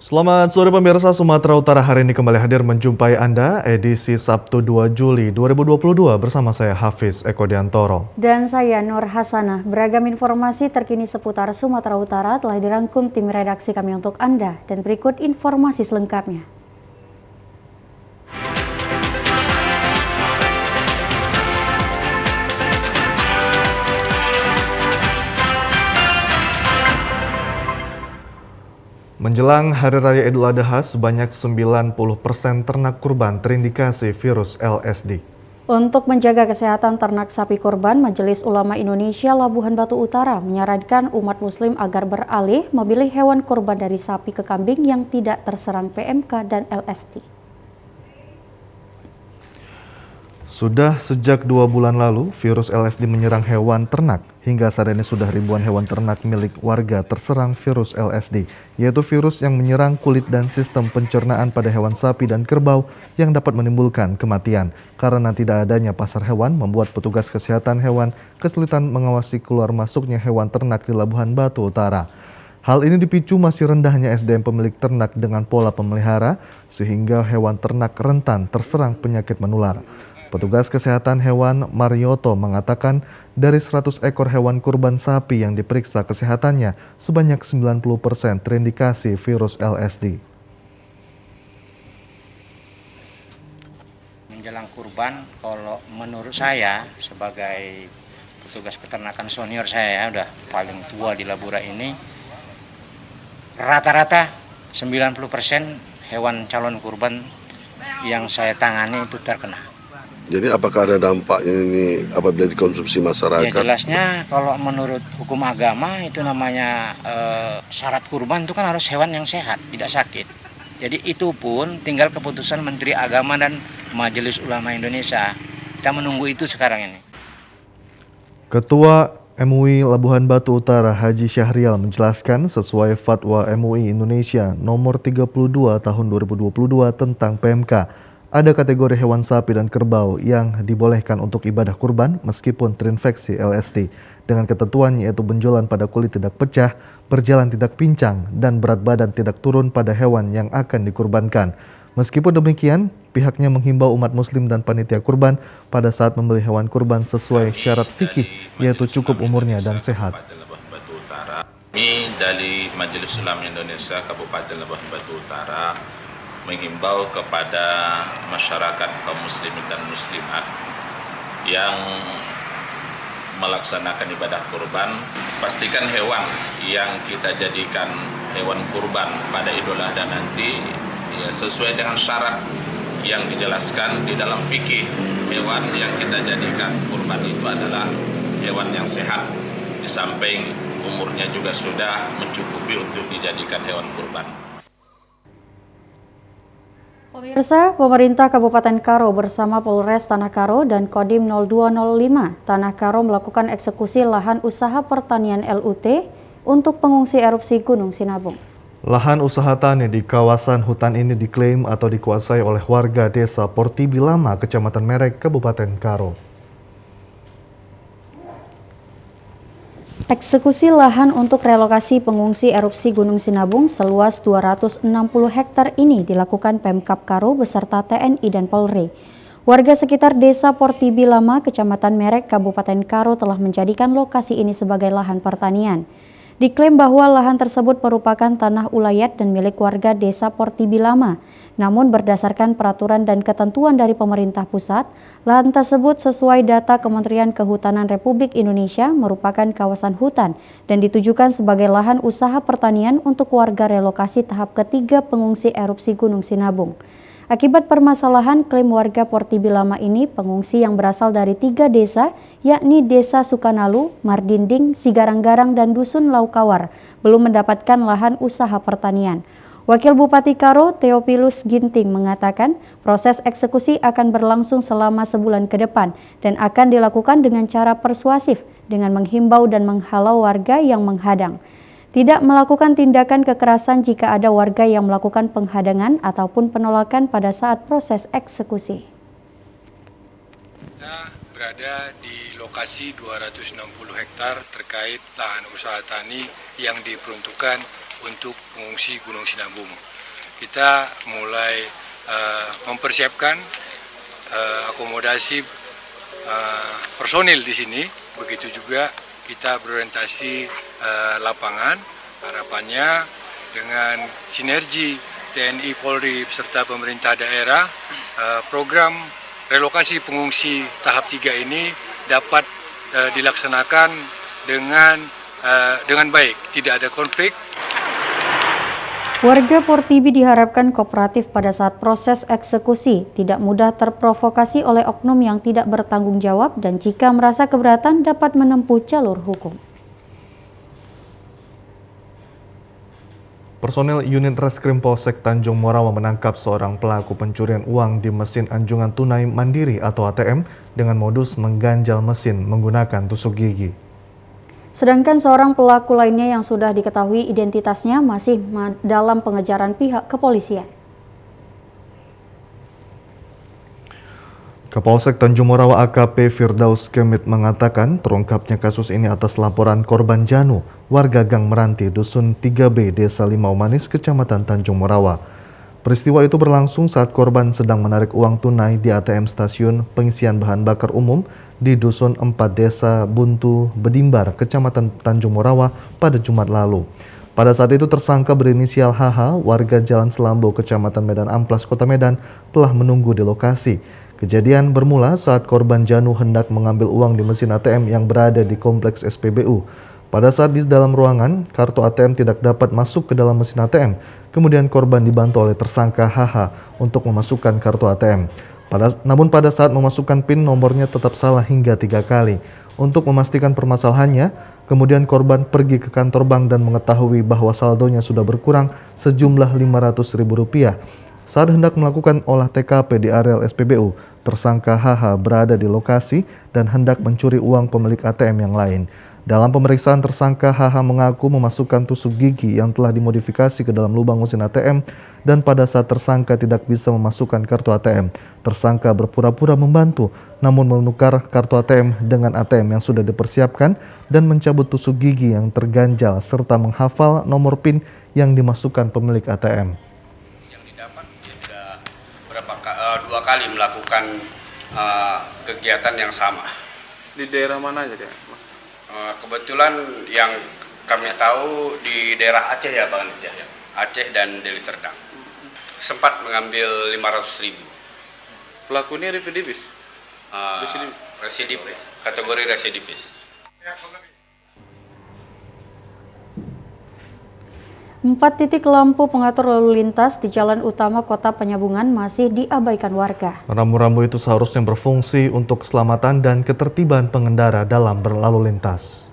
Selamat sore pemirsa, Sumatera Utara hari ini kembali hadir menjumpai Anda edisi Sabtu 2 Juli 2022 bersama saya Hafiz Eko Diantoro. Dan saya Nur Hasanah. Beragam informasi terkini seputar Sumatera Utara telah dirangkum tim redaksi kami untuk Anda. Dan berikut informasi selengkapnya. Menjelang Hari Raya Idul Adha, sebanyak 90% ternak kurban terindikasi virus LSD. Untuk menjaga kesehatan ternak sapi kurban, Majelis Ulama Indonesia Labuhan Batu Utara menyarankan umat muslim agar beralih memilih hewan kurban dari sapi ke kambing yang tidak terserang PMK dan LSD. Sudah sejak 2 bulan lalu, virus LSD menyerang hewan ternak. Hingga saat ini sudah ribuan hewan ternak milik warga terserang virus LSD, yaitu virus yang menyerang kulit dan sistem pencernaan pada hewan sapi dan kerbau yang dapat menimbulkan kematian. Karena tidak adanya pasar hewan, membuat petugas kesehatan hewan kesulitan mengawasi keluar masuknya hewan ternak di Labuhan Batu Utara. Hal ini dipicu masih rendahnya SDM pemilik ternak dengan pola pemelihara, sehingga hewan ternak rentan terserang penyakit menular. Petugas kesehatan hewan Marioto mengatakan dari 100 ekor hewan kurban sapi yang diperiksa kesehatannya, sebanyak 90% terindikasi virus LSD. Menjelang kurban, kalau menurut saya sebagai petugas peternakan senior saya udah paling tua di Labura ini, rata-rata 90% hewan calon kurban yang saya tangani itu terkena. Jadi apakah ada dampaknya ini apabila dikonsumsi masyarakat? Ya jelasnya kalau menurut hukum agama itu namanya syarat kurban itu kan harus hewan yang sehat, tidak sakit. Jadi itu pun tinggal keputusan Menteri Agama dan Majelis Ulama Indonesia. Kita menunggu itu sekarang ini. Ketua MUI Labuhan Batu Utara Haji Syahrial menjelaskan sesuai Fatwa MUI Indonesia nomor 32 tahun 2022 tentang PMK. Ada kategori hewan sapi dan kerbau yang dibolehkan untuk ibadah kurban meskipun terinfeksi LSD dengan ketentuan yaitu benjolan pada kulit tidak pecah, berjalan tidak pincang, dan berat badan tidak turun pada hewan yang akan dikurbankan. Meskipun demikian, pihaknya menghimbau umat muslim dan panitia kurban pada saat membeli hewan kurban sesuai syarat fikih yaitu cukup umurnya dan sehat. Kami dari Majelis Ulama Indonesia Kabupaten Labuhan Batu Utara menghimbau kepada masyarakat kaum muslimin dan muslimat yang melaksanakan ibadah kurban, pastikan hewan yang kita jadikan hewan kurban pada Idul Adha nanti ya, sesuai dengan syarat yang dijelaskan di dalam fikih. Hewan yang kita jadikan kurban itu adalah hewan yang sehat, di samping umurnya juga sudah mencukupi untuk dijadikan hewan kurban. Pemirsa, pemerintah Kabupaten Karo bersama Polres Tanah Karo dan Kodim 0205 Tanah Karo melakukan eksekusi lahan usaha pertanian LUT untuk pengungsi erupsi Gunung Sinabung. Lahan usaha tani di kawasan hutan ini diklaim atau dikuasai oleh warga desa Portibi Lama, Kecamatan Merek, Kabupaten Karo. Eksekusi lahan untuk relokasi pengungsi erupsi Gunung Sinabung seluas 260 hektar ini dilakukan Pemkab Karo beserta TNI dan Polri. Warga sekitar desa Portibi Lama, Kecamatan Merek, Kabupaten Karo telah menjadikan lokasi ini sebagai lahan pertanian. Diklaim bahwa lahan tersebut merupakan tanah ulayat dan milik warga desa Portibi Lama. Namun berdasarkan peraturan dan ketentuan dari pemerintah pusat, lahan tersebut sesuai data Kementerian Kehutanan Republik Indonesia merupakan kawasan hutan dan ditujukan sebagai lahan usaha pertanian untuk warga relokasi tahap ketiga pengungsi erupsi Gunung Sinabung. Akibat permasalahan klaim warga Portibi Lama ini, pengungsi yang berasal dari 3 desa, yakni Desa Sukanalu, Mardinding, Sigarang-Garang, dan Dusun Laukawar, belum mendapatkan lahan usaha pertanian. Wakil Bupati Karo, Theophilus Ginting, mengatakan proses eksekusi akan berlangsung selama sebulan ke depan dan akan dilakukan dengan cara persuasif dengan menghimbau dan menghalau warga yang menghadang. Tidak melakukan tindakan kekerasan jika ada warga yang melakukan penghadangan ataupun penolakan pada saat proses eksekusi. Kita berada di lokasi 260 hektar terkait lahan usaha tani yang diperuntukkan untuk pengungsi Gunung Sinabung. kita mulai mempersiapkan akomodasi personil di sini. Begitu juga kita berorientasi lapangan. Harapannya dengan sinergi TNI, Polri, serta pemerintah daerah, program relokasi pengungsi tahap 3 ini dapat dilaksanakan dengan baik, tidak ada konflik. Warga Portibi diharapkan kooperatif pada saat proses eksekusi, tidak mudah terprovokasi oleh oknum yang tidak bertanggung jawab, dan jika merasa keberatan dapat menempuh jalur hukum. Personel unit Reskrim Polsek Tanjung Morawa menangkap seorang pelaku pencurian uang di mesin anjungan tunai mandiri atau ATM dengan modus mengganjal mesin menggunakan tusuk gigi. Sedangkan seorang pelaku lainnya yang sudah diketahui identitasnya masih dalam pengejaran pihak kepolisian. Kapolsek Tanjung Morawa AKP Firdaus Kemit mengatakan terungkapnya kasus ini atas laporan korban Janu, warga Gang Meranti, Dusun 3B, Desa Limau Manis, Kecamatan Tanjung Morawa. Peristiwa itu berlangsung saat korban sedang menarik uang tunai di ATM stasiun pengisian bahan bakar umum di Dusun 4 Desa Buntu Bedimbar, Kecamatan Tanjung Morawa pada Jumat lalu. Pada saat itu tersangka berinisial HH, warga Jalan Selambo, Kecamatan Medan Amplas, Kota Medan, telah menunggu di lokasi. Kejadian bermula saat korban Janu hendak mengambil uang di mesin ATM yang berada di kompleks SPBU. Pada saat di dalam ruangan, kartu ATM tidak dapat masuk ke dalam mesin ATM. Kemudian korban dibantu oleh tersangka HH untuk memasukkan kartu ATM. Namun pada saat memasukkan PIN, nomornya tetap salah hingga 3 kali. Untuk memastikan permasalahannya, kemudian korban pergi ke kantor bank dan mengetahui bahwa saldonya sudah berkurang sejumlah Rp500.000. Saat hendak melakukan olah TKP di areal SPBU, tersangka HH berada di lokasi dan hendak mencuri uang pemilik ATM yang lain. Dalam pemeriksaan, tersangka HH mengaku memasukkan tusuk gigi yang telah dimodifikasi ke dalam lubang mesin ATM, dan pada saat tersangka tidak bisa memasukkan kartu ATM, tersangka berpura-pura membantu, namun menukar kartu ATM dengan ATM yang sudah dipersiapkan dan mencabut tusuk gigi yang terganjal serta menghafal nomor PIN yang dimasukkan pemilik ATM. Yang didapat dia sudah dua kali melakukan kegiatan yang sama. Di daerah mana aja dia? Kebetulan yang kami tahu di daerah Aceh ya Bang Nitya, Aceh dan Deli Serdang. Sempat mengambil 500.000. Pelaku ini residivis? Residip, kategori residivis. 4 titik lampu pengatur lalu lintas di jalan utama Kota Penyambungan masih diabaikan warga. Rambu-rambu itu seharusnya berfungsi untuk keselamatan dan ketertiban pengendara dalam berlalu lintas.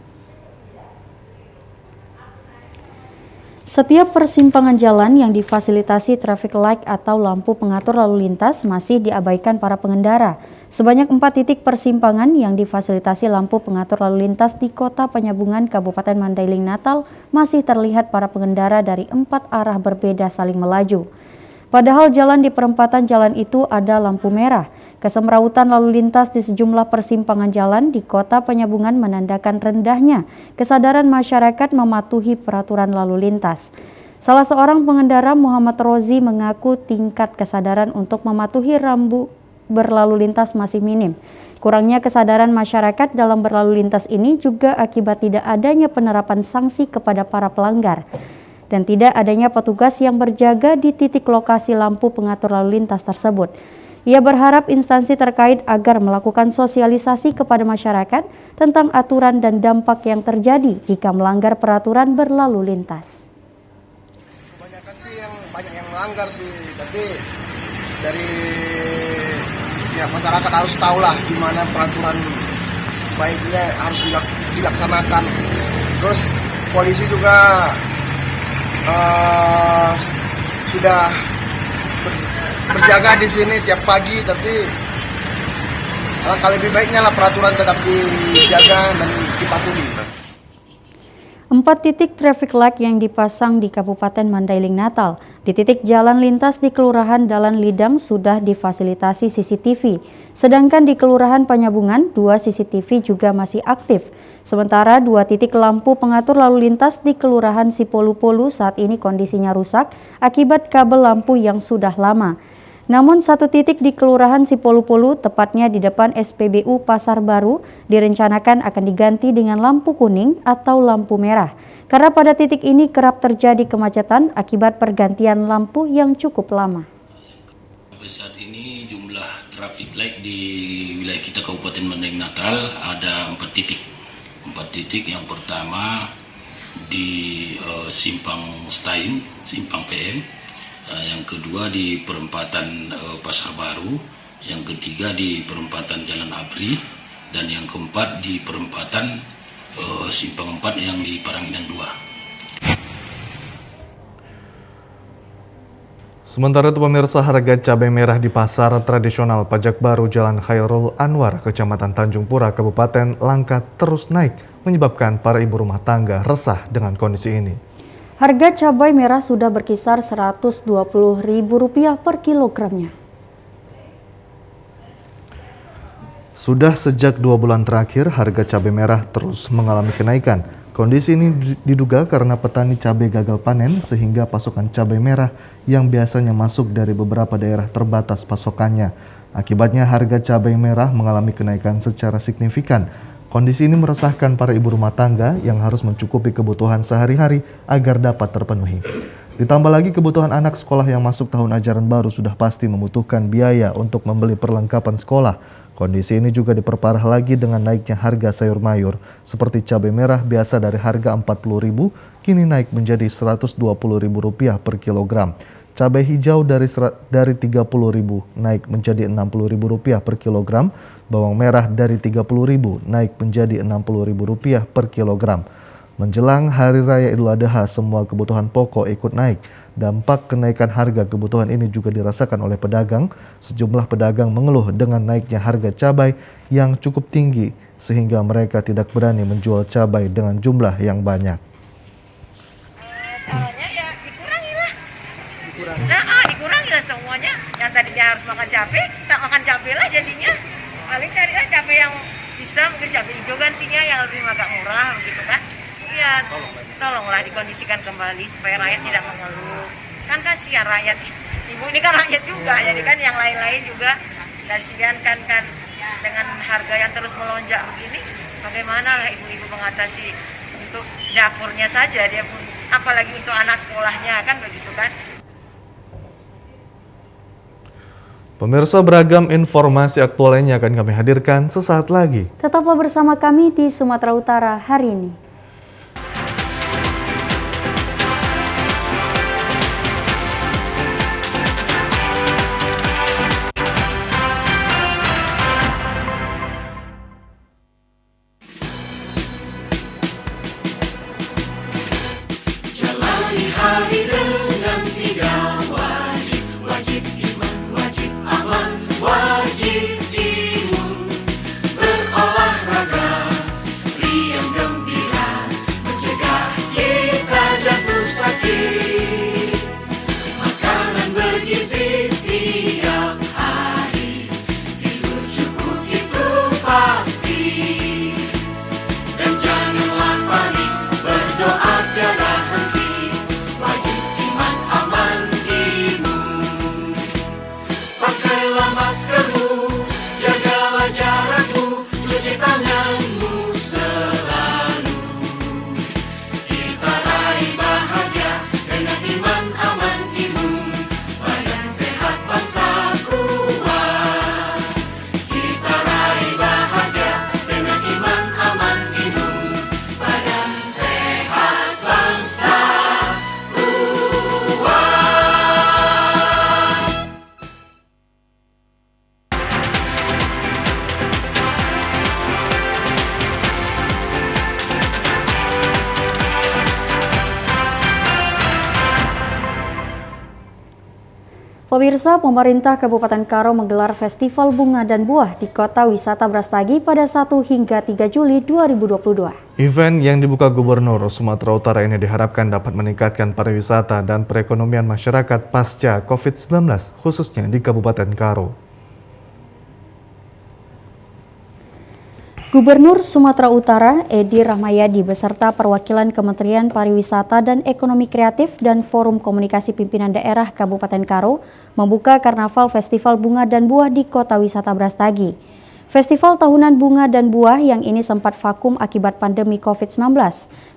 Setiap persimpangan jalan yang difasilitasi traffic light atau lampu pengatur lalu lintas masih diabaikan para pengendara. Sebanyak 4 titik persimpangan yang difasilitasi lampu pengatur lalu lintas di Kota Penyambungan, Kabupaten Mandailing, Natal masih terlihat para pengendara dari 4 arah berbeda saling melaju. Padahal jalan di perempatan jalan itu ada lampu merah. Kesemrawutan lalu lintas di sejumlah persimpangan jalan di Kota Penyambungan menandakan rendahnya kesadaran masyarakat mematuhi peraturan lalu lintas. Salah seorang pengendara, Muhammad Rozi, mengaku tingkat kesadaran untuk mematuhi rambu berlalu lintas masih minim. Kurangnya kesadaran masyarakat dalam berlalu lintas ini juga akibat tidak adanya penerapan sanksi kepada para pelanggar dan tidak adanya petugas yang berjaga di titik lokasi lampu pengatur lalu lintas tersebut. Ia berharap instansi terkait agar melakukan sosialisasi kepada masyarakat tentang aturan dan dampak yang terjadi jika melanggar peraturan berlalu lintas. Kebanyakan sih banyak yang melanggar sih, tapi dari masyarakat harus tahu lah gimana peraturan sebaiknya harus dilaksanakan. Terus polisi juga sudah berjaga di sini tiap pagi, tapi alangkah lebih baiknya lah peraturan tetap dijaga dan dipatuhi. 4 titik traffic light yang dipasang di Kabupaten Mandailing, Natal. Di titik jalan lintas di Kelurahan Dalan Lidang sudah difasilitasi CCTV. Sedangkan di Kelurahan Penyambungan, 2 CCTV juga masih aktif. Sementara 2 titik lampu pengatur lalu lintas di Kelurahan Sipolu-Polu saat ini kondisinya rusak akibat kabel lampu yang sudah lama. Namun 1 titik di Kelurahan Sipolu-Polu, tepatnya di depan SPBU Pasar Baru, direncanakan akan diganti dengan lampu kuning atau lampu merah. Karena pada titik ini kerap terjadi kemacetan akibat pergantian lampu yang cukup lama. Sampai saat ini jumlah traffic light di wilayah kita Kabupaten Bandeng Natal ada 4 titik. 4 titik yang pertama di Simpang Stain, Simpang PM. Yang kedua di perempatan Pasar Baru, yang ketiga di perempatan Jalan Abri, dan yang keempat di perempatan Simpang 4 yang di Paranginan 2. Sementara itu pemirsa, harga cabai merah di pasar tradisional Pajak Baru Jalan Khairul Anwar, Kecamatan Tanjung Pura, Kabupaten Langkat terus naik, menyebabkan para ibu rumah tangga resah dengan kondisi ini. Harga cabai merah sudah berkisar Rp120.000 per kilogramnya. Sudah sejak 2 bulan terakhir, harga cabai merah terus mengalami kenaikan. Kondisi ini diduga karena petani cabai gagal panen sehingga pasokan cabai merah yang biasanya masuk dari beberapa daerah terbatas pasokannya. Akibatnya harga cabai merah mengalami kenaikan secara signifikan. Kondisi ini meresahkan para ibu rumah tangga yang harus mencukupi kebutuhan sehari-hari agar dapat terpenuhi. Ditambah lagi kebutuhan anak sekolah yang masuk tahun ajaran baru sudah pasti membutuhkan biaya untuk membeli perlengkapan sekolah. Kondisi ini juga diperparah lagi dengan naiknya harga sayur mayur. Seperti cabai merah biasa dari harga Rp40.000 kini naik menjadi Rp120.000 per kilogram. Cabai hijau dari Rp30.000 naik menjadi Rp60.000 per kilogram. Bawang merah dari Rp30.000 naik menjadi Rp60.000 per kilogram. Menjelang Hari Raya Idul Adha, semua kebutuhan pokok ikut naik. Dampak kenaikan harga kebutuhan ini juga dirasakan oleh pedagang. Sejumlah pedagang mengeluh dengan naiknya harga cabai yang cukup tinggi sehingga mereka tidak berani menjual cabai dengan jumlah yang banyak. Caranya ya dikurangilah. Dikurangilah semuanya. Yang tadinya harus makan cabai, tak makan cabai lah jadinya. Paling carilah cabai yang bisa, mungkin cabai hijau gantinya yang lebih agak murah begitu kan. Ya, tolonglah dikondisikan kembali supaya rakyat tidak mengeluh. Kan kasihan rakyat. Ibu ini kan rakyat juga, jadi kan yang lain-lain juga kasihan kan dengan harga yang terus melonjak begini. Bagaimana ibu-ibu mengatasi untuk dapurnya saja, dia pun apalagi untuk anak sekolahnya kan begitu kan. Pemirsa, beragam informasi aktual lainnya akan kami hadirkan sesaat lagi. Tetaplah bersama kami di Sumatera Utara hari ini. Jalani hari dengan 3 wajib, wajib iman, wajib aman, wajib imun. Berolahraga, riang gembira, mencegah kita jatuh sakit. Makanan bergizi tiap hari, tidur cukup itu pasti. Dan janganlah panik, berdoa tiada henti. Wajib iman, aman, imun. Pakailah maskermu, jagalah jarakmu, cuci tanganmu selalu. Kita raih bahagia dengan iman, aman, imun. Badan sehat, bangsa kuat. Kita raih bahagia dengan iman, aman, imun. Badan sehat, bangsa kuat. Pemirsa, pemerintah Kabupaten Karo menggelar Festival Bunga dan Buah di Kota Wisata Brastagi pada 1 hingga 3 Juli 2022. Event yang dibuka Gubernur Sumatera Utara ini diharapkan dapat meningkatkan pariwisata dan perekonomian masyarakat pasca COVID-19, khususnya di Kabupaten Karo. Gubernur Sumatera Utara Edi Rahmayadi beserta perwakilan Kementerian Pariwisata dan Ekonomi Kreatif dan Forum Komunikasi Pimpinan Daerah Kabupaten Karo membuka Karnaval Festival Bunga dan Buah di Kota Wisata Brastagi. Festival tahunan bunga dan buah yang ini sempat vakum akibat pandemi COVID-19.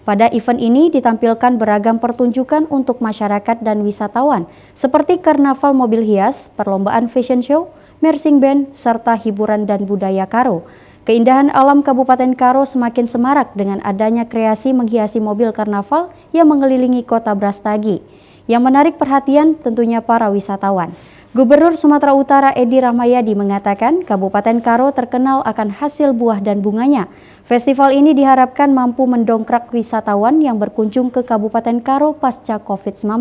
Pada event ini ditampilkan beragam pertunjukan untuk masyarakat dan wisatawan seperti karnaval mobil hias, perlombaan fashion show, marching band, serta hiburan dan budaya Karo. Keindahan alam Kabupaten Karo semakin semarak dengan adanya kreasi menghiasi mobil karnaval yang mengelilingi kota Brastagi. Yang menarik perhatian tentunya para wisatawan. Gubernur Sumatera Utara Edi Rahmayadi mengatakan Kabupaten Karo terkenal akan hasil buah dan bunganya. Festival ini diharapkan mampu mendongkrak wisatawan yang berkunjung ke Kabupaten Karo pasca COVID-19.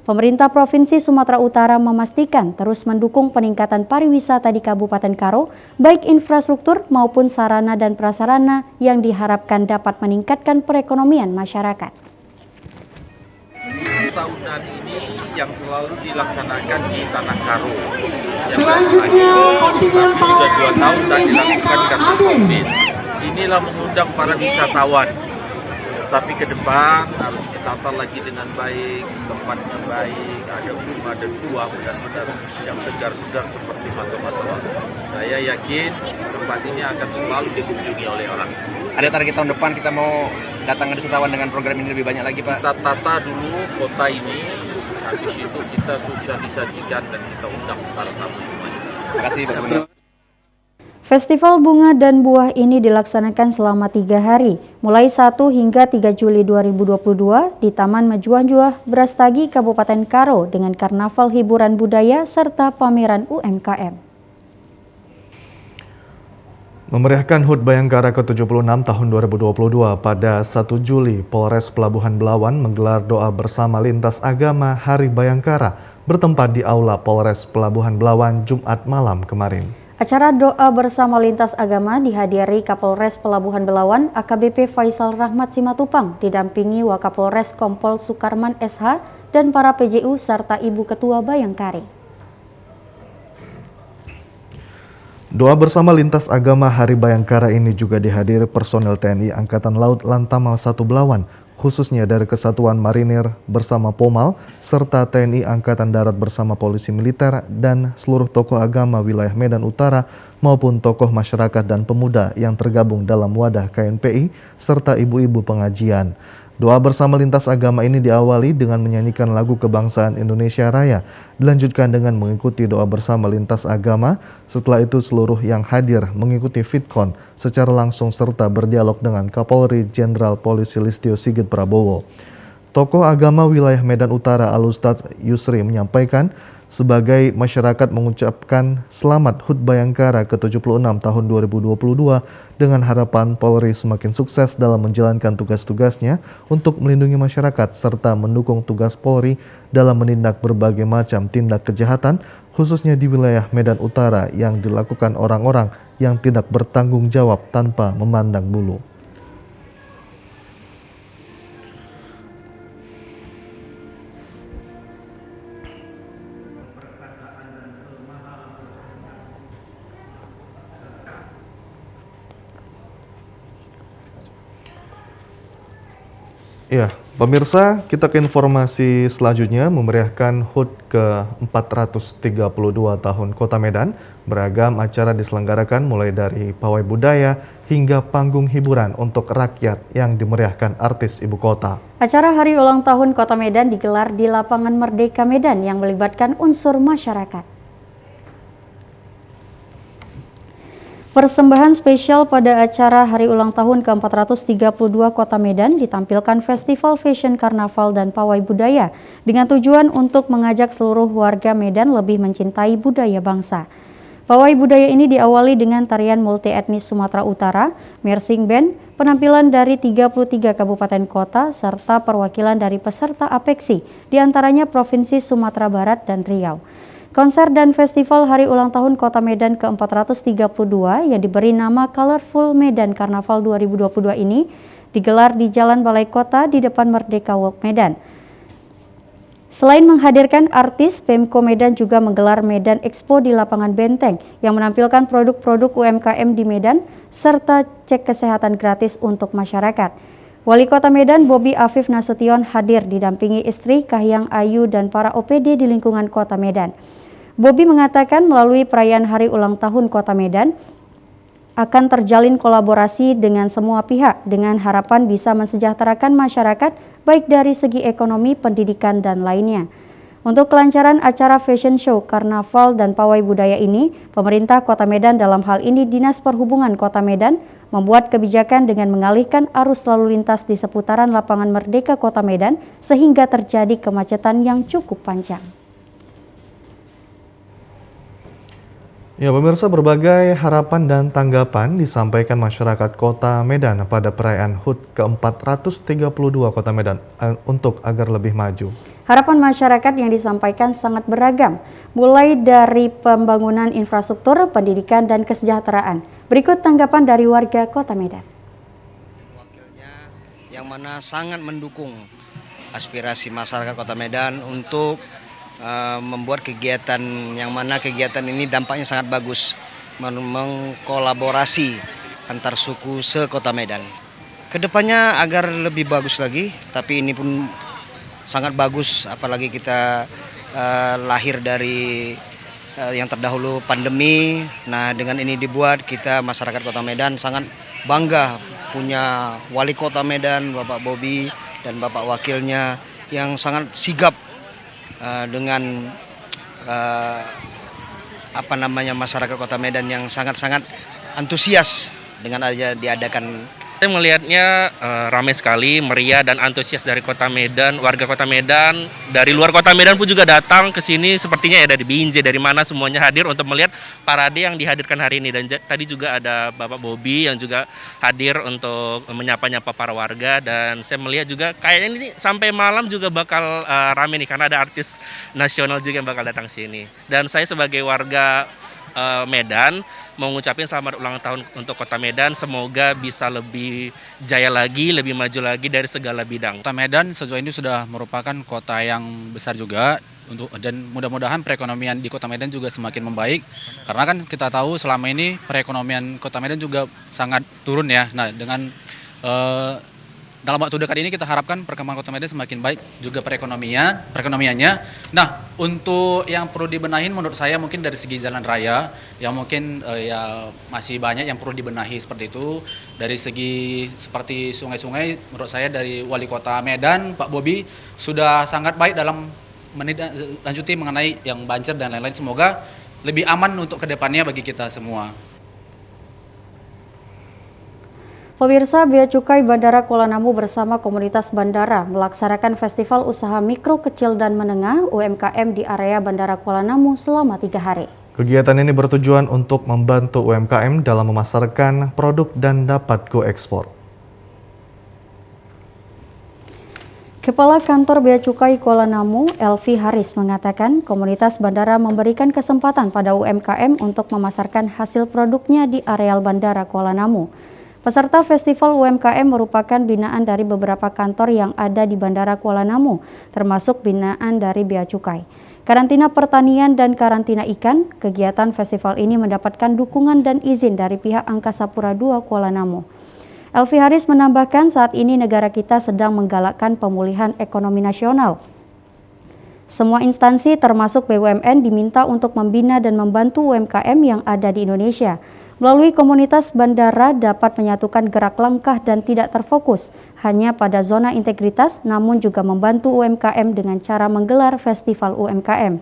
Pemerintah Provinsi Sumatera Utara memastikan terus mendukung peningkatan pariwisata di Kabupaten Karo, baik infrastruktur maupun sarana dan prasarana yang diharapkan dapat meningkatkan perekonomian masyarakat. Tahunan ini yang selalu dilaksanakan di Tanah Karo. Selanjutnya kontingen sudah 2 tahun dan dilakukan karena COVID. Inilah mengundang para wisatawan. Tapi ke depan harus ditata lagi dengan baik, tempatnya baik, ada bunga dan buah benar-benar yang segar-segar seperti masa-masa lalu. Saya yakin tempat ini akan selalu dikunjungi oleh orang. Ada target tahun depan kita mau datang ke wisatawan dengan program ini lebih banyak lagi, Pak? Kita tata dulu kota ini, habis itu kita sosialisasikan dan kita undang para tamu semuanya. Terima kasih, Pak Gubernur. Festival bunga dan buah ini dilaksanakan selama 3 hari, mulai 1 hingga 3 Juli 2022 di Taman Mejuah-Juah Brastagi, Kabupaten Karo dengan karnaval hiburan budaya serta pameran UMKM. Memeriahkan HUT Bayangkara ke-76 tahun 2022 pada 1 Juli, Polres Pelabuhan Belawan menggelar doa bersama lintas agama Hari Bayangkara bertempat di Aula Polres Pelabuhan Belawan Jumat malam kemarin. Acara doa bersama lintas agama dihadiri Kapolres Pelabuhan Belawan AKBP Faisal Rahmat Simatupang didampingi Wakapolres Kompol Sukarman SH dan para PJU serta Ibu Ketua Bayangkari. Doa bersama lintas agama Hari Bayangkara ini juga dihadiri personel TNI Angkatan Laut Lantamal 1 Belawan, khususnya dari Kesatuan Marinir bersama Pomal, serta TNI Angkatan Darat bersama Polisi Militer dan seluruh tokoh agama wilayah Medan Utara maupun tokoh masyarakat dan pemuda yang tergabung dalam wadah KNPI serta ibu-ibu pengajian. Doa bersama lintas agama ini diawali dengan menyanyikan lagu kebangsaan Indonesia Raya, dilanjutkan dengan mengikuti doa bersama lintas agama. Setelah itu seluruh yang hadir mengikuti Fitcon secara langsung serta berdialog dengan Kapolri Jenderal Polisi Listio Sigit Prabowo. Tokoh agama wilayah Medan Utara Al-Ustadz Yusri menyampaikan sebagai masyarakat mengucapkan selamat HUT Bayangkara ke-76 tahun 2022 dengan harapan Polri semakin sukses dalam menjalankan tugas-tugasnya untuk melindungi masyarakat serta mendukung tugas Polri dalam menindak berbagai macam tindak kejahatan khususnya di wilayah Medan Utara yang dilakukan orang-orang yang tidak bertanggung jawab tanpa memandang bulu. Ya, pemirsa, kita ke informasi selanjutnya. Memeriahkan HUT ke-432 tahun Kota Medan, beragam acara diselenggarakan mulai dari pawai budaya hingga panggung hiburan untuk rakyat yang dimeriahkan artis ibu kota. Acara Hari Ulang Tahun Kota Medan digelar di Lapangan Merdeka Medan yang melibatkan unsur masyarakat. Persembahan spesial pada acara Hari Ulang Tahun ke-432 Kota Medan ditampilkan Festival Fashion Karnaval dan Pawai Budaya dengan tujuan untuk mengajak seluruh warga Medan lebih mencintai budaya bangsa. Pawai budaya ini diawali dengan tarian multi etnis Sumatera Utara, marching band, penampilan dari 33 kabupaten kota, serta perwakilan dari peserta APEXI, diantaranya Provinsi Sumatera Barat dan Riau. Konser dan festival Hari Ulang Tahun Kota Medan ke-432 yang diberi nama Colorful Medan Karnaval 2022 ini digelar di Jalan Balai Kota di depan Merdeka Walk Medan. Selain menghadirkan artis, Pemko Medan juga menggelar Medan Expo di lapangan Benteng yang menampilkan produk-produk UMKM di Medan serta cek kesehatan gratis untuk masyarakat. Wali Kota Medan Bobi Afif Nasution hadir didampingi istri Kahiyang Ayu dan para OPD di lingkungan Kota Medan. Bobi mengatakan melalui perayaan hari ulang tahun Kota Medan akan terjalin kolaborasi dengan semua pihak dengan harapan bisa mensejahterakan masyarakat baik dari segi ekonomi, pendidikan, dan lainnya. Untuk kelancaran acara fashion show, karnaval, dan pawai budaya ini, pemerintah Kota Medan dalam hal ini Dinas Perhubungan Kota Medan membuat kebijakan dengan mengalihkan arus lalu lintas di seputaran lapangan Merdeka Kota Medan sehingga terjadi kemacetan yang cukup panjang. Ya, pemirsa, berbagai harapan dan tanggapan disampaikan masyarakat Kota Medan pada perayaan HUT ke-432 Kota Medan untuk agar lebih maju. Harapan masyarakat yang disampaikan sangat beragam, mulai dari pembangunan infrastruktur, pendidikan, dan kesejahteraan. Berikut tanggapan dari warga Kota Medan. Wakilnya yang mana sangat mendukung aspirasi masyarakat Kota Medan untuk membuat kegiatan yang mana kegiatan ini dampaknya sangat bagus, mengkolaborasi antar suku se-Kota Medan. Kedepannya agar lebih bagus lagi, tapi ini pun sangat bagus, apalagi kita lahir dari yang terdahulu pandemi. Nah, dengan ini dibuat, kita masyarakat Kota Medan sangat bangga punya Wali Kota Medan, Bapak Bobi, dan Bapak Wakilnya yang sangat sigap dengan masyarakat Kota Medan yang sangat-sangat antusias dengan aja diadakan. Saya melihatnya ramai sekali, meriah dan antusias dari Kota Medan, warga Kota Medan, dari luar Kota Medan pun juga datang ke sini, sepertinya ya dari Binjai, dari mana semuanya hadir untuk melihat parade yang dihadirkan hari ini. Dan tadi juga ada Bapak Bobi yang juga hadir untuk menyapa-nyapa para warga, dan saya melihat juga kayaknya ini sampai malam juga bakal ramai nih karena ada artis nasional juga yang bakal datang sini. Dan saya sebagai warga Medan mau ngucapin selamat ulang tahun untuk Kota Medan, semoga bisa lebih jaya lagi, lebih maju lagi dari segala bidang. Kota Medan sejauh ini sudah merupakan kota yang besar juga dan mudah-mudahan perekonomian di Kota Medan juga semakin membaik, karena kan kita tahu selama ini perekonomian Kota Medan juga sangat turun ya. Nah, dengan dalam waktu dekat ini kita harapkan perkembangan Kota Medan semakin baik juga perekonomiannya. Nah, untuk yang perlu dibenahin menurut saya mungkin dari segi jalan raya yang mungkin ya masih banyak yang perlu dibenahi seperti itu. Dari segi seperti sungai-sungai, menurut saya dari Wali Kota Medan Pak Bobi sudah sangat baik dalam menindaklanjuti mengenai yang banjir dan lain-lain. Semoga lebih aman untuk kedepannya bagi kita semua. Pemirsa, Bea Cukai Bandara Kuala Namu bersama komunitas bandara melaksanakan Festival Usaha Mikro, Kecil, dan Menengah UMKM di area Bandara Kuala Namu selama 3 hari. Kegiatan ini bertujuan untuk membantu UMKM dalam memasarkan produk dan dapat go ekspor. Kepala Kantor Bea Cukai Kuala Namu, Elvi Haris, mengatakan komunitas bandara memberikan kesempatan pada UMKM untuk memasarkan hasil produknya di areal Bandara Kuala Namu. Peserta festival UMKM merupakan binaan dari beberapa kantor yang ada di Bandara Kuala Namu, termasuk binaan dari Bea Cukai. Karantina pertanian dan karantina ikan, kegiatan festival ini mendapatkan dukungan dan izin dari pihak Angkasa Pura II Kuala Namu. Elvi Haris menambahkan saat ini negara kita sedang menggalakkan pemulihan ekonomi nasional. Semua instansi termasuk BUMN diminta untuk membina dan membantu UMKM yang ada di Indonesia. Melalui komunitas bandara dapat menyatukan gerak langkah dan tidak terfokus hanya pada zona integritas, namun juga membantu UMKM dengan cara menggelar festival UMKM.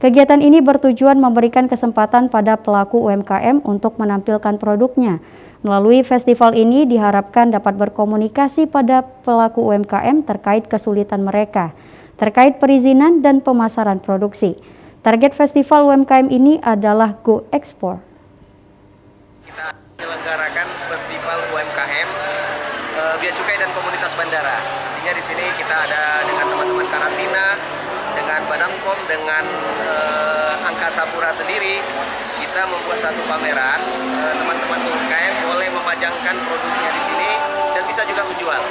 Kegiatan ini bertujuan memberikan kesempatan pada pelaku UMKM untuk menampilkan produknya. Melalui festival ini diharapkan dapat berkomunikasi pada pelaku UMKM terkait kesulitan mereka, terkait perizinan dan pemasaran produksi. Target festival UMKM ini adalah Go Ekspor. Menyelenggarakan festival UMKM Bea Cukai dan Komunitas Bandara. Artinya di sini kita ada dengan teman-teman karantina, dengan Badan POM, dengan Angkasa Pura sendiri. Kita membuat satu pameran, teman-teman UMKM boleh memajangkan produknya di sini dan bisa juga menjual.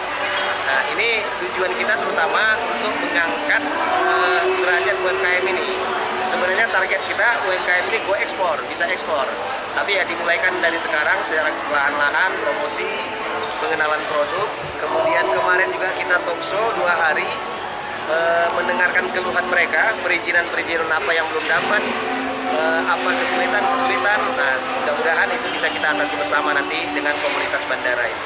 Nah, ini tujuan kita terutama untuk mengangkat derajat UMKM ini. Sebenarnya target kita UMKM ini go ekspor, bisa ekspor. Tapi ya dimulaikan dari sekarang secara perlahan-lahan, promosi, pengenalan produk. Kemudian kemarin juga kita talkshow 2 hari mendengarkan keluhan mereka, perizinan apa yang belum dapat, apa kesulitan. Nah, mudah-mudahan itu bisa kita atasi bersama nanti dengan komunitas bandara ini.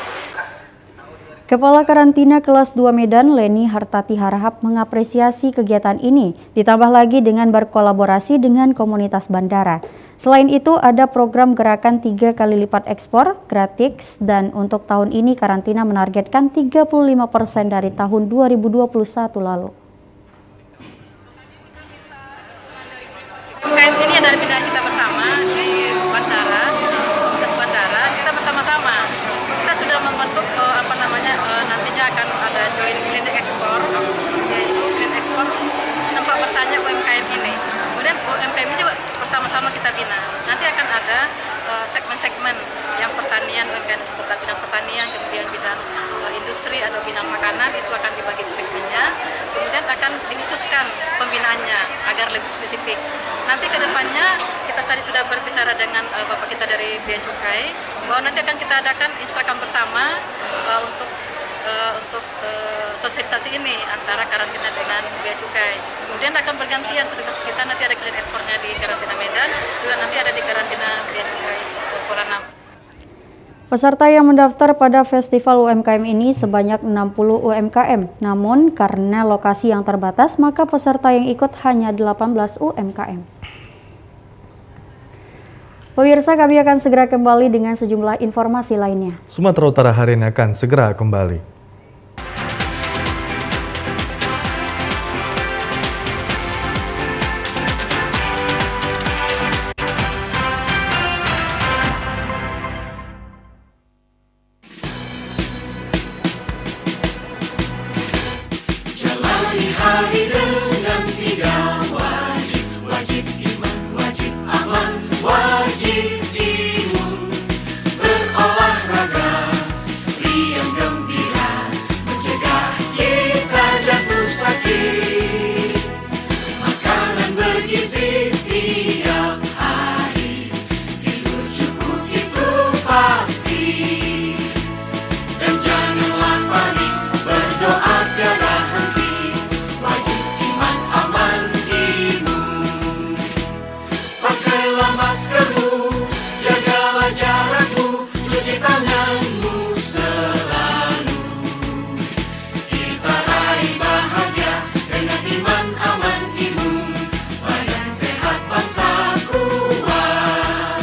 Kepala Karantina Kelas 2 Medan, Leni Hartati Harahap mengapresiasi kegiatan ini, ditambah lagi dengan berkolaborasi dengan komunitas bandara. Selain itu, ada program gerakan 3 kali lipat ekspor, gratis, dan untuk tahun ini karantina menargetkan 35% dari tahun 2021 lalu. UMKM ini adalah bidang kita bersama di bandara, komunitas bandara, kita bersama-sama. Kita sudah membentuk nantinya akan ada joint clean export, yaitu clean export tempat bertanya UMKM ini. Kemudian UMKM ini juga bersama-sama kita bina. Nanti akan ada segmen-segmen yang pertanian, UMKM seperti bidang pertanian, kemudian bidang industri atau bidang makanan, itu akan dibagi di segmennya. Kemudian akan dikhususkan pembinaannya agar lebih spesifik. Nanti ke depannya kita tadi sudah berbicara dengan Bapak kita dari Bea Cukai bahwa nanti akan kita adakan Instagram bersama untuk sosialisasi ini antara karantina dengan Bea Cukai. Kemudian akan bergantian tugas kita, nanti ada clean ekspornya di karantina Medan, juga nanti ada di karantina Bea Cukai Pola 6. Peserta yang mendaftar pada Festival UMKM ini sebanyak 60 UMKM. Namun karena lokasi yang terbatas, maka peserta yang ikut hanya 18 UMKM. Pemirsa, kami akan segera kembali dengan sejumlah informasi lainnya. Sumatera Utara hari ini akan segera kembali. Hari dengan 3 wajib, wajib iman, wajib aman, wajib imun. Berolahraga, riang gembira, mencegah kita jatuh sakit. Makanan bergizi tiap hari, tidur cukup itu pasti. Dan janganlah panik, berdoa tiada henti. Maskermu, jagalah jarakmu, cuci tanganmu selalu. Kita raih bahagia dengan iman, aman, imun, badan sehat, bangsa kuat.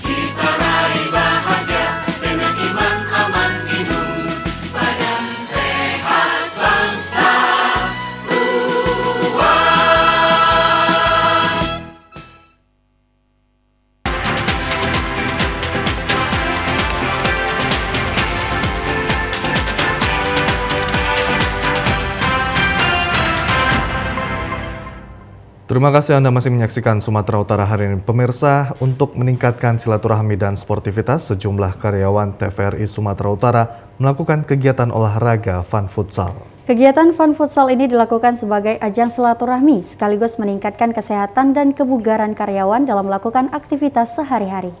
Kita raih bahagia dengan iman, aman, imun, badan sehat, bangsa kuat. Terima kasih Anda masih menyaksikan Sumatera Utara hari ini. Pemirsa, untuk meningkatkan silaturahmi dan sportivitas, sejumlah karyawan TVRI Sumatera Utara melakukan kegiatan olahraga Fun Futsal. Kegiatan Fun Futsal ini dilakukan sebagai ajang silaturahmi, sekaligus meningkatkan kesehatan dan kebugaran karyawan dalam melakukan aktivitas sehari-hari.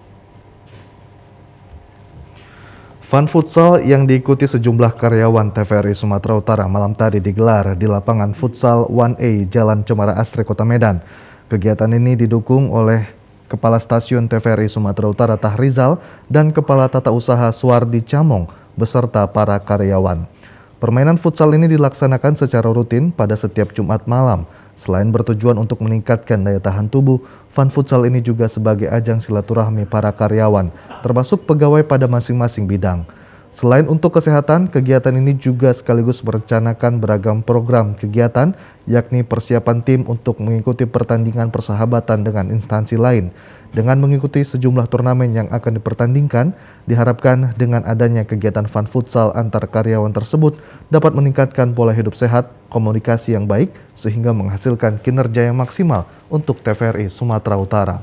Fun Futsal yang diikuti sejumlah karyawan TVRI Sumatera Utara malam tadi digelar di lapangan Futsal 1A Jalan Cemara Asri, Kota Medan. Kegiatan ini didukung oleh Kepala Stasiun TVRI Sumatera Utara Tahrizal dan Kepala Tata Usaha Suwardi Camong beserta para karyawan. Permainan futsal ini dilaksanakan secara rutin pada setiap Jumat malam. Selain bertujuan untuk meningkatkan daya tahan tubuh, Fun Futsal ini juga sebagai ajang silaturahmi para karyawan, termasuk pegawai pada masing-masing bidang. Selain untuk kesehatan, kegiatan ini juga sekaligus merencanakan beragam program kegiatan, yakni persiapan tim untuk mengikuti pertandingan persahabatan dengan instansi lain. Dengan mengikuti sejumlah turnamen yang akan dipertandingkan, diharapkan dengan adanya kegiatan Fun Futsal antar karyawan tersebut dapat meningkatkan pola hidup sehat, komunikasi yang baik, sehingga menghasilkan kinerja yang maksimal untuk TVRI Sumatera Utara.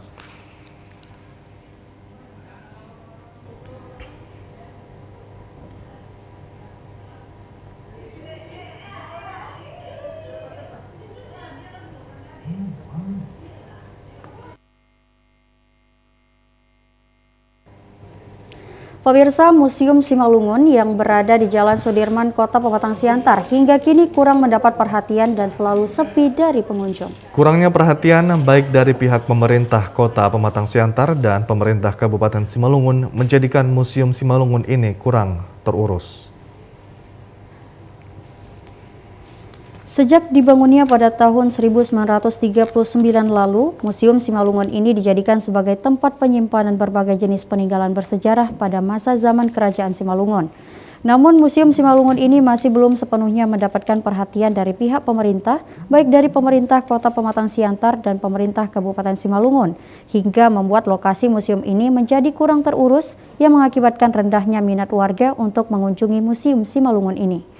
Pemirsa, Museum Simalungun yang berada di Jalan Sudirman, Kota Pematang Siantar hingga kini kurang mendapat perhatian dan selalu sepi dari pengunjung. Kurangnya perhatian baik dari pihak pemerintah Kota Pematang Siantar dan pemerintah Kabupaten Simalungun menjadikan Museum Simalungun ini kurang terurus. Sejak dibangunnya pada tahun 1939 lalu, Museum Simalungun ini dijadikan sebagai tempat penyimpanan berbagai jenis peninggalan bersejarah pada masa zaman Kerajaan Simalungun. Namun Museum Simalungun ini masih belum sepenuhnya mendapatkan perhatian dari pihak pemerintah, baik dari pemerintah Kota Pematang Siantar dan pemerintah Kabupaten Simalungun, hingga membuat lokasi museum ini menjadi kurang terurus yang mengakibatkan rendahnya minat warga untuk mengunjungi Museum Simalungun ini.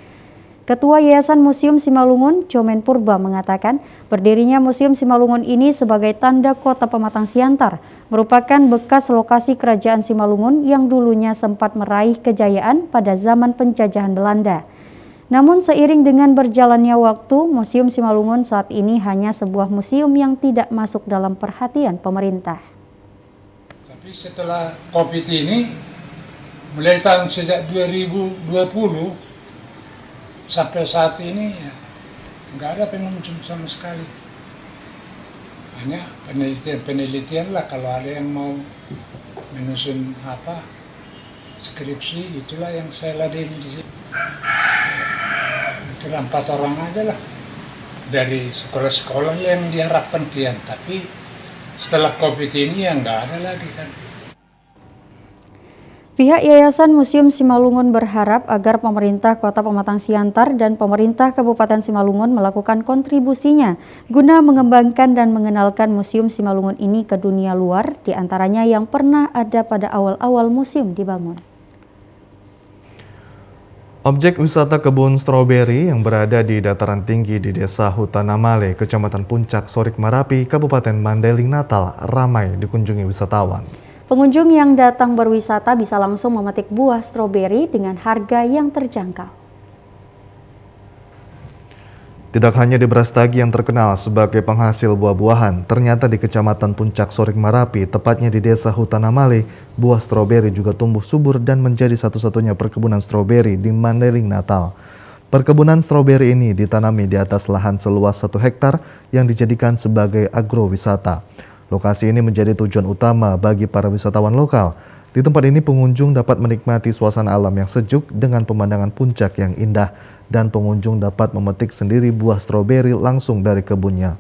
Ketua Yayasan Museum Simalungun, Jomen Purba, mengatakan berdirinya Museum Simalungun ini sebagai tanda Kota Pematang Siantar merupakan bekas lokasi Kerajaan Simalungun yang dulunya sempat meraih kejayaan pada zaman penjajahan Belanda. Namun seiring dengan berjalannya waktu, Museum Simalungun saat ini hanya sebuah museum yang tidak masuk dalam perhatian pemerintah. Tapi setelah COVID ini, mulai sejak 2020, sampai saat ini ya, nggak ada pengunjung sama sekali. Hanya penelitian lah, kalau ada yang mau menyusun skripsi, itulah yang saya ladeni di sini. Itulah 4 orang aja lah dari sekolah-sekolah yang diharapkan kian. Tapi setelah COVID ini ya nggak ada lagi kan. Pihak Yayasan Museum Simalungun berharap agar pemerintah Kota Pematang Siantar dan pemerintah Kabupaten Simalungun melakukan kontribusinya guna mengembangkan dan mengenalkan Museum Simalungun ini ke dunia luar, diantaranya yang pernah ada pada awal-awal museum dibangun. Objek wisata kebun stroberi yang berada di dataran tinggi di Desa Hutanamale, Kecamatan Puncak, Sorik Marapi, Kabupaten Mandailing Natal ramai dikunjungi wisatawan. Pengunjung yang datang berwisata bisa langsung memetik buah stroberi dengan harga yang terjangkau. Tidak hanya di Brastagi yang terkenal sebagai penghasil buah-buahan, ternyata di Kecamatan Puncak Sorik Marapi, tepatnya di Desa Hutanamale, buah stroberi juga tumbuh subur dan menjadi satu-satunya perkebunan stroberi di Mandailing Natal. Perkebunan stroberi ini ditanami di atas lahan seluas 1 hektar yang dijadikan sebagai agrowisata. Lokasi ini menjadi tujuan utama bagi para wisatawan lokal. Di tempat ini pengunjung dapat menikmati suasana alam yang sejuk dengan pemandangan puncak yang indah, dan pengunjung dapat memetik sendiri buah stroberi langsung dari kebunnya.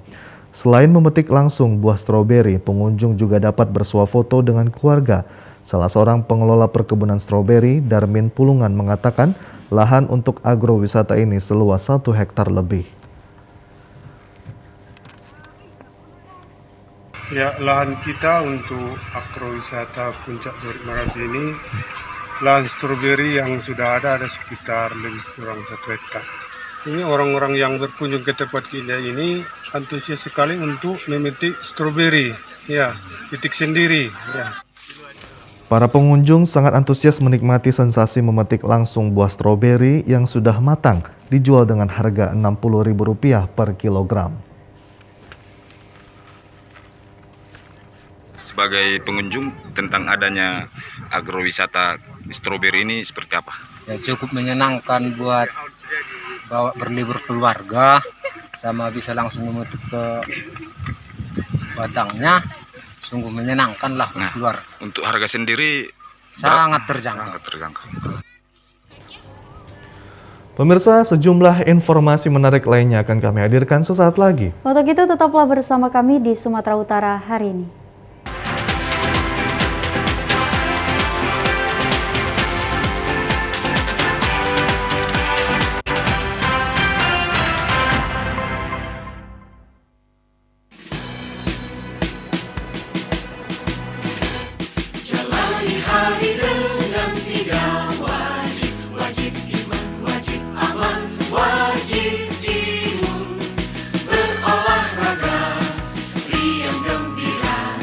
Selain memetik langsung buah stroberi, pengunjung juga dapat bersuah foto dengan keluarga. Salah seorang pengelola perkebunan stroberi, Darmin Pulungan, mengatakan lahan untuk agrowisata ini seluas 1 hektar lebih. Ya, lahan kita untuk agrowisata Puncak Sorik Marapi ini, lahan stroberi yang sudah ada sekitar lebih kurang 1 hektar. Ini orang-orang yang berkunjung ke tempat kita ini antusias sekali untuk memetik stroberi, ya, petik sendiri. Ya. Para pengunjung sangat antusias menikmati sensasi memetik langsung buah stroberi yang sudah matang, dijual dengan harga Rp60.000 per kilogram. Sebagai pengunjung, tentang adanya agrowisata stroberi ini seperti apa? Ya, cukup menyenangkan buat bawa berlibur keluarga, sama bisa langsung memetik ke batangnya. Sungguh menyenangkan lah keluar. Untuk harga sendiri sangat terjangkau. Pemirsa, sejumlah informasi menarik lainnya akan kami hadirkan sesaat lagi. Untuk itu tetaplah bersama kami di Sumatera Utara hari ini. Hari dengan 3 wajib, wajib iman, wajib aman, wajib imun. Berolahraga, riang gembira,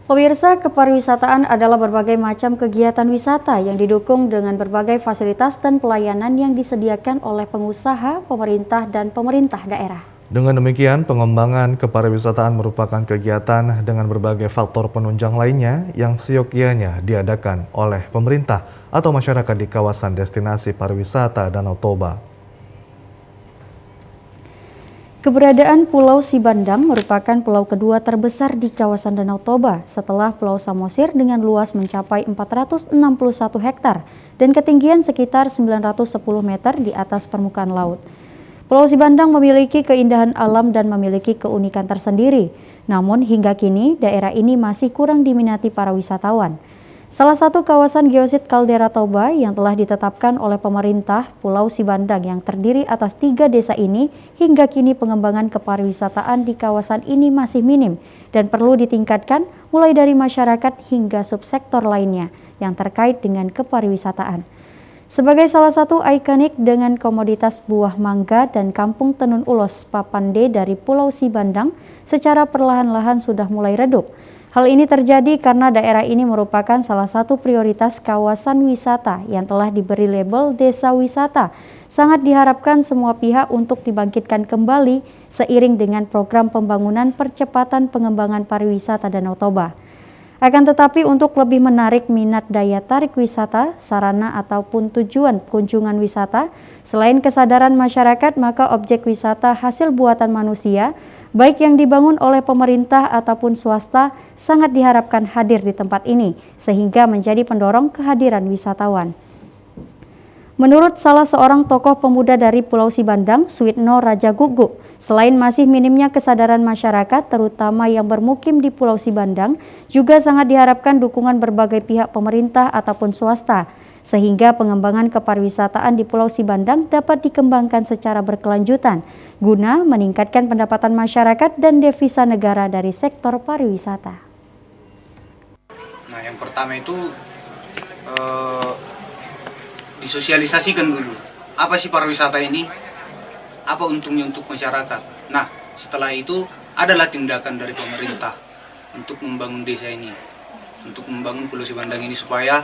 Pemirsa, kepariwisataan adalah berbagai macam kegiatan wisata yang didukung dengan berbagai fasilitas dan pelayanan yang disediakan oleh pengusaha, pemerintah, dan pemerintah daerah. Dengan demikian, pengembangan kepariwisataan merupakan kegiatan dengan berbagai faktor penunjang lainnya yang seyogyanya diadakan oleh pemerintah atau masyarakat di kawasan destinasi pariwisata Danau Toba. Keberadaan Pulau Sibandang merupakan pulau kedua terbesar di kawasan Danau Toba setelah Pulau Samosir dengan luas mencapai 461 hektar dan ketinggian sekitar 910 meter di atas permukaan laut. Pulau Sibandang memiliki keindahan alam dan memiliki keunikan tersendiri. Namun hingga kini daerah ini masih kurang diminati para wisatawan. Salah satu kawasan geosit kaldera Toba yang telah ditetapkan oleh pemerintah, Pulau Sibandang yang terdiri atas 3 desa ini, hingga kini pengembangan kepariwisataan di kawasan ini masih minim dan perlu ditingkatkan mulai dari masyarakat hingga subsektor lainnya yang terkait dengan kepariwisataan. Sebagai salah satu ikonik dengan komoditas buah mangga dan kampung tenun ulos Papande dari Pulau Sibandang secara perlahan-lahan sudah mulai redup. Hal ini terjadi karena daerah ini merupakan salah satu prioritas kawasan wisata yang telah diberi label desa wisata. Sangat diharapkan semua pihak untuk dibangkitkan kembali seiring dengan program pembangunan percepatan pengembangan pariwisata Danau Toba. Akan tetapi untuk lebih menarik minat daya tarik wisata, sarana ataupun tujuan kunjungan wisata, selain kesadaran masyarakat, maka objek wisata hasil buatan manusia, baik yang dibangun oleh pemerintah ataupun swasta, sangat diharapkan hadir di tempat ini, sehingga menjadi pendorong kehadiran wisatawan. Menurut salah seorang tokoh pemuda dari Pulau Sibandang, Suitno Raja Gugu, selain masih minimnya kesadaran masyarakat, terutama yang bermukim di Pulau Sibandang, juga sangat diharapkan dukungan berbagai pihak pemerintah ataupun swasta, sehingga pengembangan kepariwisataan di Pulau Sibandang dapat dikembangkan secara berkelanjutan, guna meningkatkan pendapatan masyarakat dan devisa negara dari sektor pariwisata. Nah, yang pertama itu disosialisasikan dulu. Apa sih pariwisata ini? Apa untungnya untuk masyarakat? Nah, setelah itu adalah tindakan dari pemerintah untuk membangun desa ini, untuk membangun Pulau Sibandang ini supaya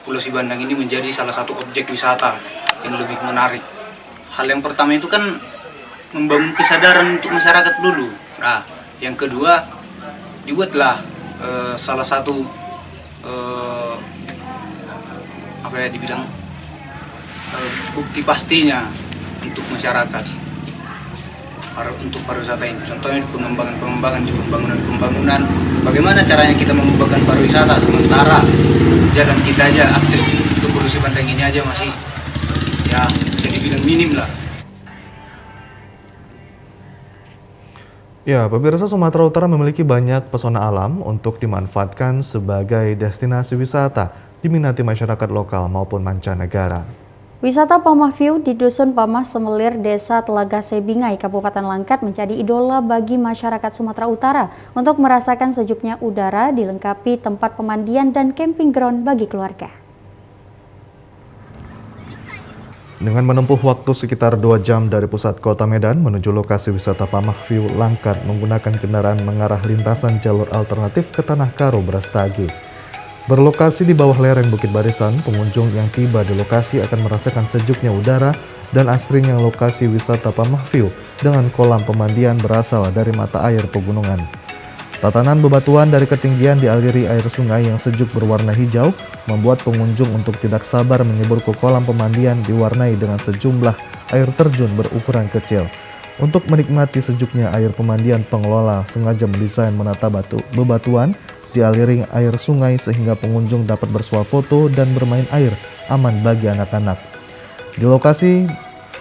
Pulau Sibandang ini menjadi salah satu objek wisata yang lebih menarik. Hal yang pertama itu kan membangun kesadaran untuk masyarakat dulu. Nah, yang kedua dibuatlah salah satu bukti pastinya untuk masyarakat untuk pariwisata ini. Contohnya di pengembangan di pembangunan. Bagaimana caranya kita mengembangkan pariwisata sementara jalan kita aja akses untuk Pulau Sibandang ini aja masih ya jadi bilang minim lah. Ya, pemirsa, Sumatera Utara memiliki banyak pesona alam untuk dimanfaatkan sebagai destinasi wisata, diminati masyarakat lokal maupun mancanegara. Wisata Pamah View di Dusun Pamah Semelir, Desa Telaga Sebingai, Kabupaten Langkat menjadi idola bagi masyarakat Sumatera Utara untuk merasakan sejuknya udara, dilengkapi tempat pemandian dan camping ground bagi keluarga. Dengan menempuh waktu sekitar 2 jam dari pusat kota Medan menuju lokasi wisata Pamah View Langkat menggunakan kendaraan mengarah lintasan jalur alternatif ke Tanah Karo, Brastagi. Berlokasi di bawah lereng Bukit Barisan, pengunjung yang tiba di lokasi akan merasakan sejuknya udara dan asrinya lokasi wisata Pamah View dengan kolam pemandian berasal dari mata air pegunungan. Tatanan bebatuan dari ketinggian dialiri air sungai yang sejuk berwarna hijau membuat pengunjung untuk tidak sabar menyebur ke kolam pemandian diwarnai dengan sejumlah air terjun berukuran kecil. Untuk menikmati sejuknya air pemandian, pengelola sengaja mendesain menata bebatuan dialiri air sungai sehingga pengunjung dapat bersuah foto dan bermain air aman bagi anak-anak. Di lokasi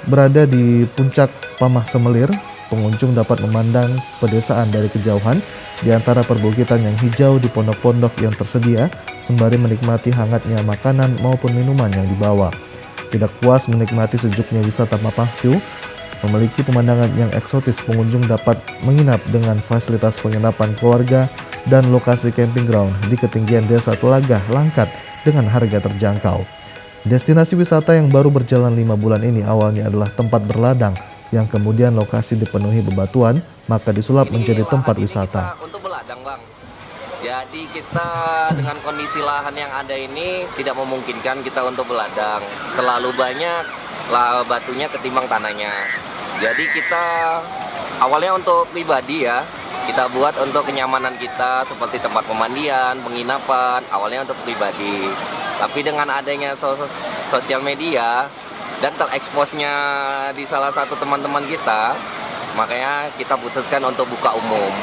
berada di puncak Pamah Semelir, pengunjung dapat memandang pedesaan dari kejauhan di antara perbukitan yang hijau di pondok-pondok yang tersedia, sembari menikmati hangatnya makanan maupun minuman yang dibawa. Tidak puas menikmati sejuknya wisata Pamah View, memiliki pemandangan yang eksotis, pengunjung dapat menginap dengan fasilitas penginapan keluarga dan lokasi camping ground di ketinggian Desa Telaga Langkat dengan harga terjangkau. Destinasi wisata yang baru berjalan 5 bulan ini awalnya adalah tempat berladang yang kemudian lokasi dipenuhi bebatuan, maka disulap menjadi tempat wisata. Untuk berladang, Bang. Jadi kita dengan kondisi lahan yang ada ini tidak memungkinkan kita untuk beladang. Terlalu banyak lah batunya ketimbang tanahnya. Jadi kita awalnya untuk pribadi ya, kita buat untuk kenyamanan kita seperti tempat pemandian, penginapan, awalnya untuk pribadi. Tapi dengan adanya sosial media dan tereksposnya di salah satu teman-teman kita, makanya kita putuskan untuk buka umum.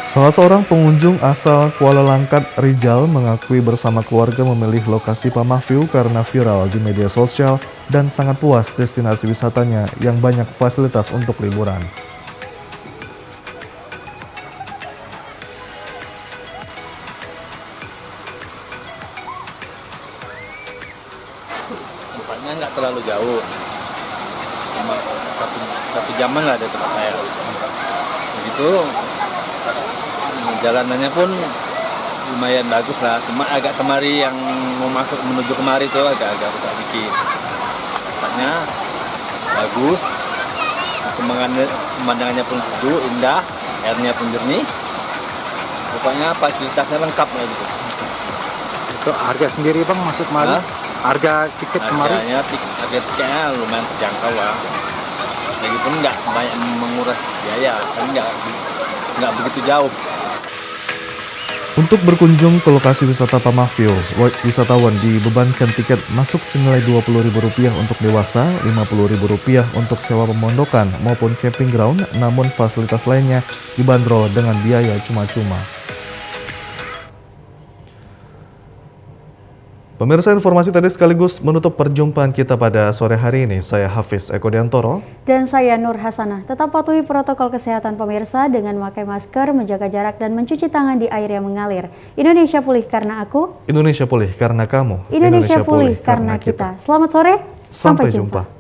Salah seorang pengunjung asal Kuala Langkat, Rijal mengakui bersama keluarga memilih lokasi Pamah View karena viral di media sosial dan sangat puas destinasi wisatanya yang banyak fasilitas untuk liburan. Tempatnya nggak terlalu jauh, cuma satu jaman lah dari tempat saya. Begitu. Jalanannya pun lumayan bagus lah, cuma agak kemari yang mau masuk menuju kemari itu agak rusak dikit. Tempatnya bagus, pemandangannya pun sejuk, indah, airnya pun jernih. Pokoknya fasilitasnya lengkap lah gitu. Untuk harga sendiri bang masuk kemari? Harga tiket kemari? Harga tiketnya lumayan terjangkau lah. Lagipun nggak banyak menguras biaya, kan nggak begitu jauh. Untuk berkunjung ke lokasi wisata Pamah View, wisatawan dibebankan tiket masuk senilai Rp20.000 untuk dewasa, Rp50.000 untuk sewa pemondokan maupun camping ground, namun fasilitas lainnya dibanderol dengan biaya cuma-cuma. Pemirsa, informasi tadi sekaligus menutup perjumpaan kita pada sore hari ini. Saya Hafiz Eko Diantoro. Dan saya Nur Hasanah. Tetap patuhi protokol kesehatan pemirsa dengan memakai masker, menjaga jarak, dan mencuci tangan di air yang mengalir. Indonesia pulih karena aku. Indonesia pulih karena kamu. Indonesia pulih karena kita. Selamat sore, sampai jumpa.